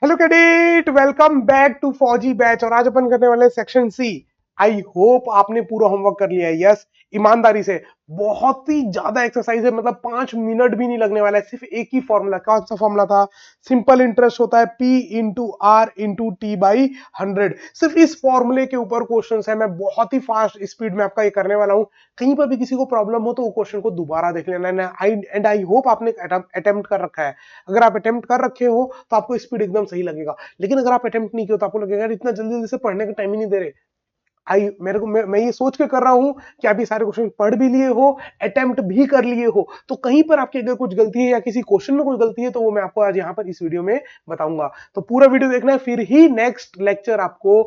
Hello cadet, welcome back to फौजी batch. और आज अपन करने वाले सेक्शन सी। आई होप आपने पूरा होमवर्क कर लिया है। यस, ईमानदारी से। बहुत ही ज्यादा एक्सरसाइज है, मतलब 5 मिनट भी नहीं लगने वाला है। सिर्फ एक ही फॉर्मूला, कौन सा फॉर्मूला था? सिंपल इंटरेस्ट होता है P into R into T by 100। सिर्फ इस फॉर्मूले के ऊपर क्वेश्चन है। मैं बहुत ही फास्ट स्पीड में आपका ये करने वाला हूं। कहीं पर भी किसी को प्रॉब्लम हो तो वो क्वेश्चन को दोबारा देख लेना। आई होप आपने अटेम्प्ट कर रखा है। अगर आप अटेम्प्ट कर रखे हो तो आपको स्पीड एकदम सही लगेगा। लेकिन अगर आप अटेम्प्ट नहीं किया तो आपको लगेगा यार इतना जल्दी जल्दी से पढ़ने का टाइम ही नहीं दे रहे। मैं ये सोच के कर रहा हूं कि आप ये सारे क्वेश्चन पढ़ भी लिए हो, अटेम्प्ट भी कर लिए हो, तो कहीं पर आपकी अगर कुछ गलती है या किसी क्वेश्चन में कोई गलती है तो वो मैं आपको आज यहाँ पर इस वीडियो में बताऊंगा। तो पूरा वीडियो देखना है, फिर ही नेक्स्ट लेक्चर आपको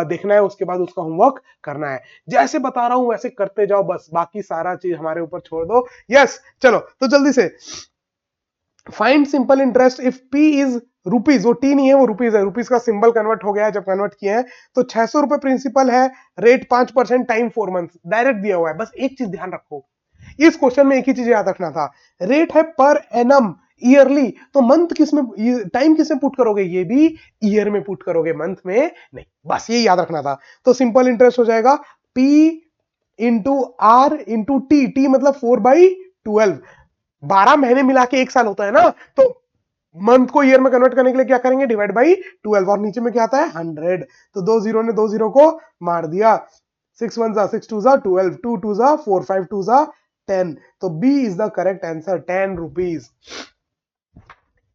देखना है, उसके बाद उसका होमवर्क करना है। जैसे बता रहा हूं वैसे करते जाओ, बस बाकी सारा चीज हमारे ऊपर छोड़ दो। यस, चलो तो जल्दी से find simple interest if P is rupees. वो टी नहीं है, वो रुपीज है। रुपीज का सिंबल कन्वर्ट हो गया है। जब कन्वर्ट किए हैं तो 600 रुपए प्रिंसिपल है, रेट 5%, टाइम 4 मंथ। डायरेक्ट दिया हुआ है। बस एक चीज ध्यान रखो, इस क्वेश्चन में एक ही चीज याद रखना था। रेट है पर एनम, ईयरली। तो मंथ किस में, टाइम किस में पुट करोगे? ये भी ईयर में पुट करोगे, मंथ में नहीं। बस ये याद रखना था। तो सिंपल इंटरेस्ट हो जाएगा P into R into T. T मतलब 4/12। 12 महीने मिला के 1 साल होता है ना, तो मंथ को ईयर में कन्वर्ट करने के लिए क्या करेंगे? Divide by 12। और नीचे में क्या आता है? 100। तो दो जीरो ने दो जीरो को मार दिया। 6 1 6 2 12, 2 2 4 5 2 10। तो B is the correct answer, 10 rupees.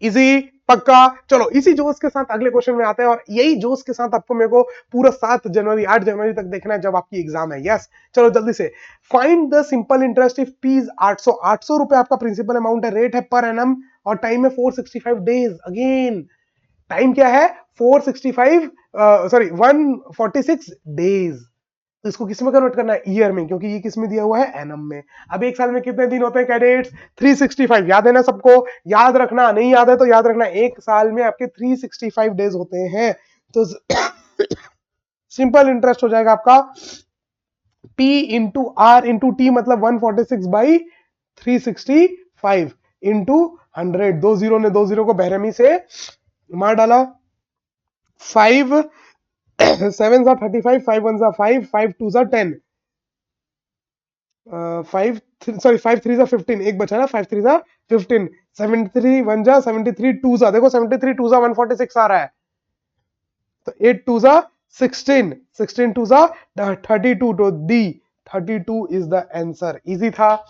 Easy, पक्का। चलो इसी जोश के साथ अगले क्वेश्चन में आते हैं। और यही जोश के साथ आपको मेरे को पूरा 7 जनवरी 8 जनवरी तक देखना है, जब आपकी एग्जाम है। यस, चलो जल्दी से find the simple interest if P is 800। 800 रुपए आपका प्रिंसिपल अमाउंट है, रेट है पर एनम, और टाइम है 465 डेज। अगेन टाइम क्या है? 465, सॉरी 146 डेज। तो इसको किस में कन्वर्ट करना है? ईयर में, क्योंकि ये किस में दिया हुआ है? एनम में। अब एक साल में कितने दिन होते हैं कैडेट्स? 365। याद है ना सबको? याद रखना, नहीं याद है तो याद रखना। एक साल में आपके 365 डेज होते हैं। तो सिंपल इंटरेस्ट हो जाएगा आपका P into R into T, मतलब 146/365 इंटू 100। दो जीरो ने दो जीरो को बेरहमी से मार डाला। 5 7 35, 5 1 5, 5 2 10, 5 3 15। एक बचा ना, 5 3 15। 73 1 73 2 देखो, 73 2 146 आ रहा है। तो 8 2 16, 16 2 32। तो D 32 is the answer. Easy था।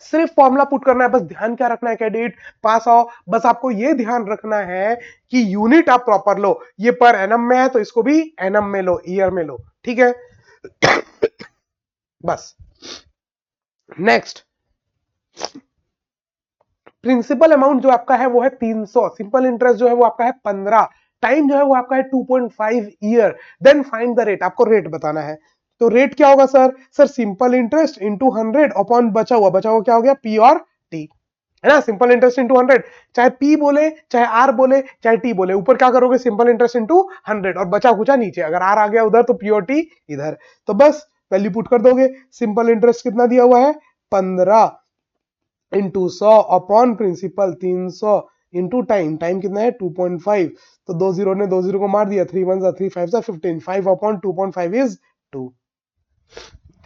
सिर्फ फॉर्मूला पुट करना है। बस ध्यान क्या रखना है कैडेट, पास आओ। बस आपको ये ध्यान रखना है कि यूनिट आप प्रॉपर लो। ये पर एनम में है तो इसको भी एनम में लो, ईयर में लो। ठीक है, बस। नेक्स्ट, प्रिंसिपल अमाउंट जो आपका है वो है 300। सिंपल इंटरेस्ट जो है वो आपका है 15। टाइम जो है वो आपका है 2.5 year. Then find the rate. आपको रेट बताना है। तो रेट क्या होगा sir? Sir simple interest into 100 upon बचा हुआ। बचा हुआ क्या हो गया? पी और टी, है ना? सिंपल इंटरेस्ट इंटू 100, चाहे पी बोले, चाहे आर बोले, चाहे टी बोले। ऊपर क्या करोगे? सिंपल इंटरेस्ट इंटू 100, और बचा कुचा नीचे। अगर आर आ गया उधर तो पी और टी इधर। तो बस वैल्यू पुट कर दोगे। सिंपल इंटरेस्ट कितना दिया हुआ है? 15 into 100 upon principal 300 into time. Time कितना है? 2.5। तो दो जीरो ने दो जीरो को मार दिया। 3 1 3 5 15। 5 अपॉन 2.5 इज 2।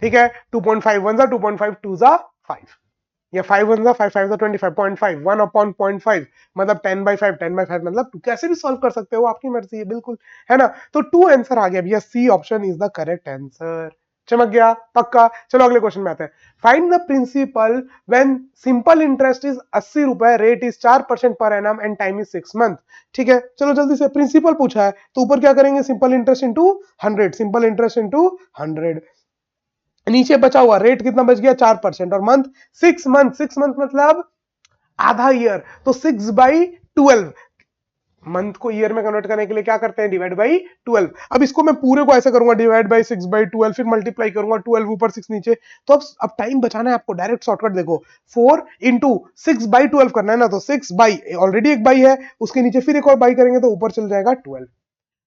ठीक है, 2.5 1 2.5 2 5, या 5 1 5 5 25.5। 1 अपॉन 0.5 मतलब 10/5। 10/5 मतलब 2। कैसे भी सॉल्व कर सकते हो, आपकी मर्जी है, बिल्कुल, है ना? तो 2 आंसर आ गया भैया। C option is the correct answer. चमक गया, पक्का। चलो अगले क्वेश्चन में आते हैं। Find the principal when simple interest is 80 रुपए, rate is 4% per annum and time is 6 month. ठीक है, चलो जल्दी से। प्रिंसिपल पूछा है तो ऊपर क्या करेंगे? Simple interest into 100। Simple interest into 100। नीचे बचा हुआ रेट कितना बच गया? 4%। और मंथ 6 मंथ। 6 मंथ मतलब आधा ईयर। तो 6/12। मंथ को ईयर में कन्वर्ट करने के लिए क्या करते हैं? Divide by 12। अब इसको मैं पूरे को ऐसे करूंगा, डिवाइड बाई 6/12, फिर मल्टीप्लाई करूंगा, 12 ऊपर 6 नीचे। तो अब टाइम बचाना है आपको। डायरेक्ट शॉर्टकट देखो, 4 इंटू 6/12 करना है ना। तो 6 बाई, ऑलरेडी एक बाई है, उसके नीचे फिर एक और बाई करेंगे तो ऊपर चल जाएगा 12।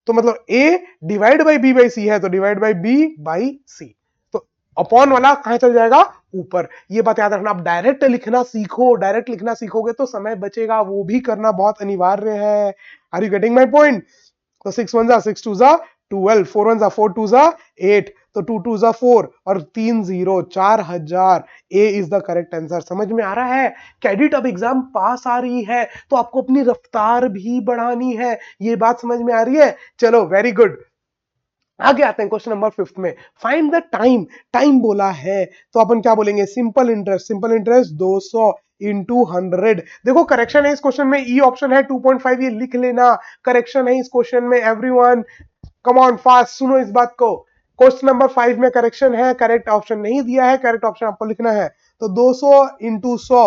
तो मतलब ए डिवाइड बाई बी बाई सी है, तो डिवाइड बाई बी बाई सी। तो अपॉन वाला कहां चल जाएगा, ऊपर। ये बात याद रखना। आप डायरेक्ट लिखना सीखो, डायरेक्ट लिखना सीखोगे तो समय बचेगा, वो भी करना बहुत अनिवार्य है। Are you getting my point? तो 6 1 जा 6 2 जा 12, 4 1 जा 4 2 जा 8, तो 2 2 जा 4 और 3 0 4000। ए इज द करेक्ट आंसर। समझ में आ रहा है? कैडिट अब एग्जाम पास आ रही है तो आपको अपनी रफ्तार भी बढ़ानी है। ये बात समझ में आ रही है? चलो वेरी गुड। आगे आते हैं क्वेश्चन नंबर 5 में। Find the time. टाइम बोला है तो अपन क्या बोलेंगे? Simple interest. Simple interest 200 into 100। देखो करेक्शन है इस क्वेश्चन में, ई ऑप्शन है 2.5, ये लिख लेना। करेक्शन है इस क्वेश्चन में एवरीवन, कम ऑन फास्ट सुनो इस बात को। क्वेश्चन नंबर 5 में करेक्शन है, करेक्ट ऑप्शन नहीं दिया है, करेक्ट ऑप्शन आपको लिखना है। तो 200 इंटू 100,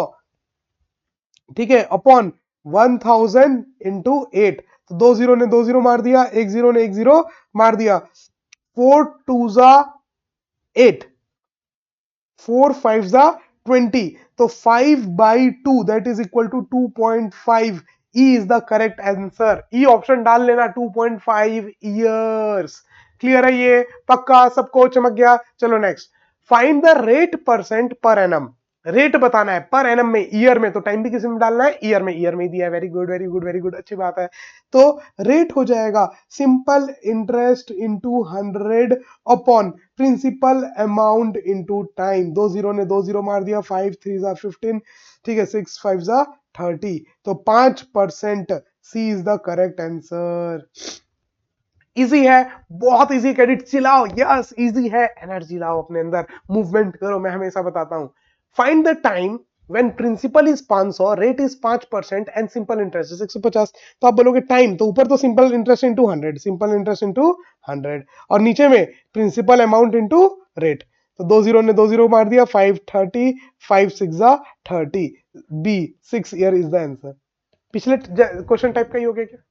ठीक है, अपॉन 1000 इंटू 8। तो 2 जीरो ने 2 जीरो मार दिया, 1 जीरो ने 1 जीरो मार दिया। 4 2 जा 8, 4 5 जा 20, तो 5/2 that is equal to 2.5। E is the correct answer. E option डाल लेना, 2.5 ईयर्स। क्लियर है ये? पक्का सबको चमक गया? चलो next. Find the rate percent per annum. Rate बताना है पर एनम में, ईयर में, तो टाइम भी किसी में डालना है, ईयर में। ईयर में दिया है, very good very good very good, अच्छी बात है। तो रेट हो जाएगा simple interest into 100 upon principal amount into time. 2 zero ने 2 जीरो मार दिया, 5 3 जा 15, ठीक है, 6 5 जा 30, तो 5%। C is the correct answer. Easy है, बहुत इजी। क्रेडिट चिल्लाओ, यस इजी है। एनर्जी लाओ अपने अंदर, मूवमेंट करो, मैं हमेशा बताता हूं। Find the time when principal is 500, rate is 5% and simple interest is 150। तो आप बोलोगे टाइम, तो ऊपर तो simple interest into 100, simple interest into 100, और नीचे में प्रिंसिपल अमाउंट इंटू रेट। तो 2 जीरो ने 2 जीरो मार दिया, 5 30, 5 6 जा 30, B 6 year is the answer. पिछले क्वेश्चन टाइप का ही हो गया क्या?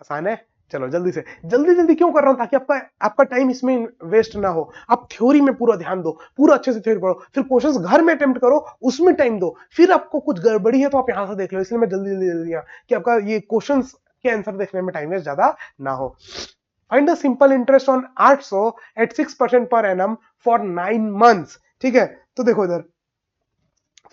आसान है। चलो जल्दी से, जल्दी जल्दी क्यों कर रहा हूं? ताकि आपका आपका टाइम इसमें वेस्ट ना हो। आप थ्योरी में पूरा ध्यान दो, पूरा अच्छे से थ्योरी पढ़ो, फिर क्वेश्चंस घर में अटेम्प्ट करो, उसमें टाइम दो। फिर आपको कुछ गड़बड़ी है तो आप यहां से देख लो। इसलिए मैं जल्दी जल्दी जल्दी दिया कि आपका ये क्वेश्चंस के आंसर देखने में टाइम वेस्ट ज्यादा ना हो। Find the simple interest on 800 at 6% per annum for 9 months. ठीक है, तो देखो इधर,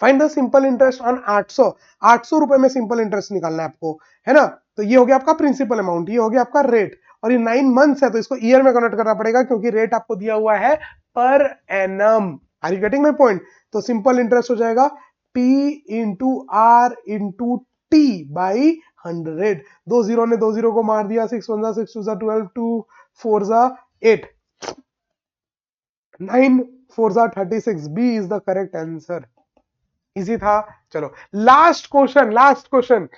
find the simple interest on 800। 800 रुपए में सिंपल इंटरेस्ट निकालना है आपको, है ना? तो ये हो गया आपका प्रिंसिपल अमाउंट, ये हो गया आपका रेट, और ये 9 मंथ्स है तो इसको ईयर में कन्वर्ट करना पड़ेगा क्योंकि रेट आपको दिया हुआ है per annum. Are you getting my point? तो सिंपल इंटरेस्ट हो जाएगा P into R into T by 100। 2 zero ने 2 जीरो को मार दिया, 6 1 जा 6 2 जा 12, 2 4 जा 8, 9 4 जा 36। B is the correct answer. Easy था। चलो last question, last question.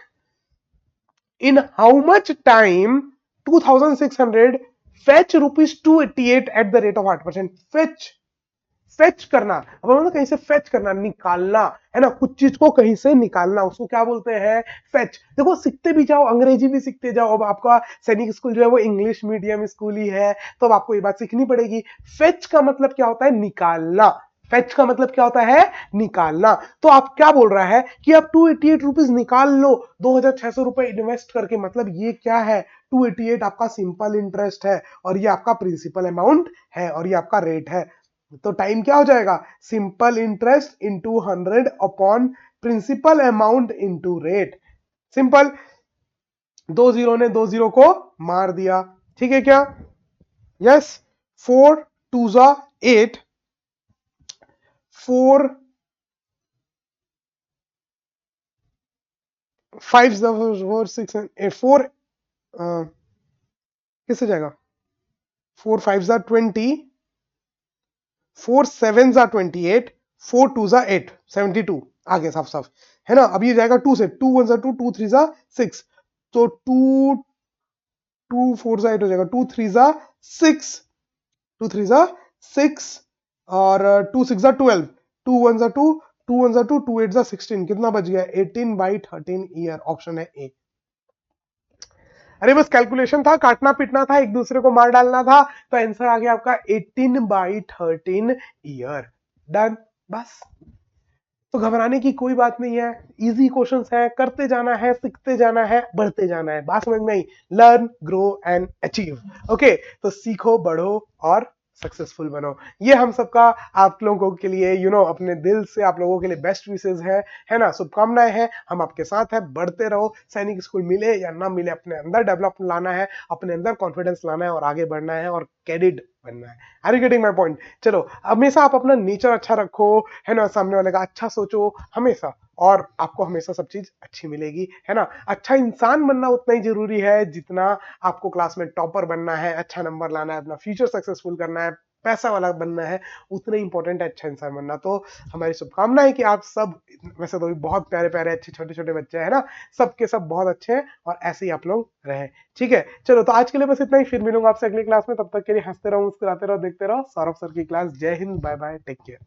In how much time 2600 fetch rupees 288 at the rate of 8%। Fetch, fetch करना, अब हम कहीं से फेच करना, निकालना, है ना? कुछ चीज को कहीं से निकालना, उसको क्या बोलते हैं? फेच। देखो सीखते भी जाओ, अंग्रेजी भी सीखते जाओ। अब आपका सैनिक स्कूल जो है वो इंग्लिश मीडियम स्कूल ही है, तो अब आपको ये बात सीखनी पड़ेगी। फेच का मतलब क्या होता है? निकालना। फेच का मतलब क्या होता है? निकालना। तो आप क्या बोल रहा है कि आप 288 रुपीज निकाल लो 2600 रुपए इन्वेस्ट करके। मतलब ये क्या है? 288 आपका सिंपल इंटरेस्ट है, और ये आपका प्रिंसिपल अमाउंट है, और ये आपका रेट है। तो टाइम क्या हो जाएगा? Simple interest into 100 upon principal amount into rate. Simple. 2 zero ने 2 जीरो को मार दिया, ठीक है क्या? यस। 4 2 जा 8, 4 5 जा 4 6 4, किससे जाएगा? 4 5 जा 20, 4 7 जा 28, 4 2 जा 8 72। आगे साफ साफ, है ना? अब ये जाएगा 2 से, 2 1 जा 2, 2 3 जा 6, तो 2 2 4 जा 8 हो जाएगा, 2 3 जा 6, 2 3 जा 6, और 2 6 जा 12, 2 1 जा 2, 2 1 जा 2, 2 8 जा 16, कितना बच गया? 18/13 ईयर। ऑप्शन है ए। अरे बस कैलकुलेशन था, काटना पीटना था, एक दूसरे को मार डालना था, तो आंसर आ गया आपका 18/13 ईयर। डन। बस। तो घबराने की कोई बात नहीं है, इजी क्वेश्चंस है, करते जाना है, सीखते जाना है, बढ़ते जाना है। बात समझ में आई? Learn grow and achieve. Okay, तो सीखो, बढ़ो और सक्सेसफुल बनो। ये हम सबका आप लोगों के लिए अपने दिल से आप लोगों के लिए बेस्ट विशेष है ना, शुभकामनाएं हैं। हम आपके साथ हैं, बढ़ते रहो। सैनिक स्कूल मिले या ना मिले, अपने अंदर डेवलप लाना है, अपने अंदर कॉन्फिडेंस लाना है और आगे बढ़ना है और कैडेट बनना है। Are you getting my point? चलो, हमेशा आप अपना नेचर अच्छा रखो, है ना, सामने वाले का अच्छा सोचो हमेशा, और आपको हमेशा सब चीज अच्छी मिलेगी, है ना। अच्छा इंसान बनना उतना ही जरूरी है जितना आपको क्लास में टॉपर बनना है, अच्छा नंबर लाना है, अपना फ्यूचर सक्सेसफुल करना है, पैसा वाला बनना है, उतना ही इंपॉर्टेंट है अच्छा इंसान बनना। तो हमारी शुभकामना है कि आप सब, वैसे तो भी बहुत प्यारे प्यारे अच्छे छोटे छोटे बच्चे हैं ना, सबके सब बहुत अच्छे हैं और ऐसे ही आप लोग रहे। ठीक है, चलो तो आज के लिए बस इतना ही, फिर मिलूंगा आपसे अगली क्लास में। तब तक के लिए हंसते रहो, मुस्कुराते रहो, देखते रहो सौरभ सर की class. Jai Hind, bye bye, take care.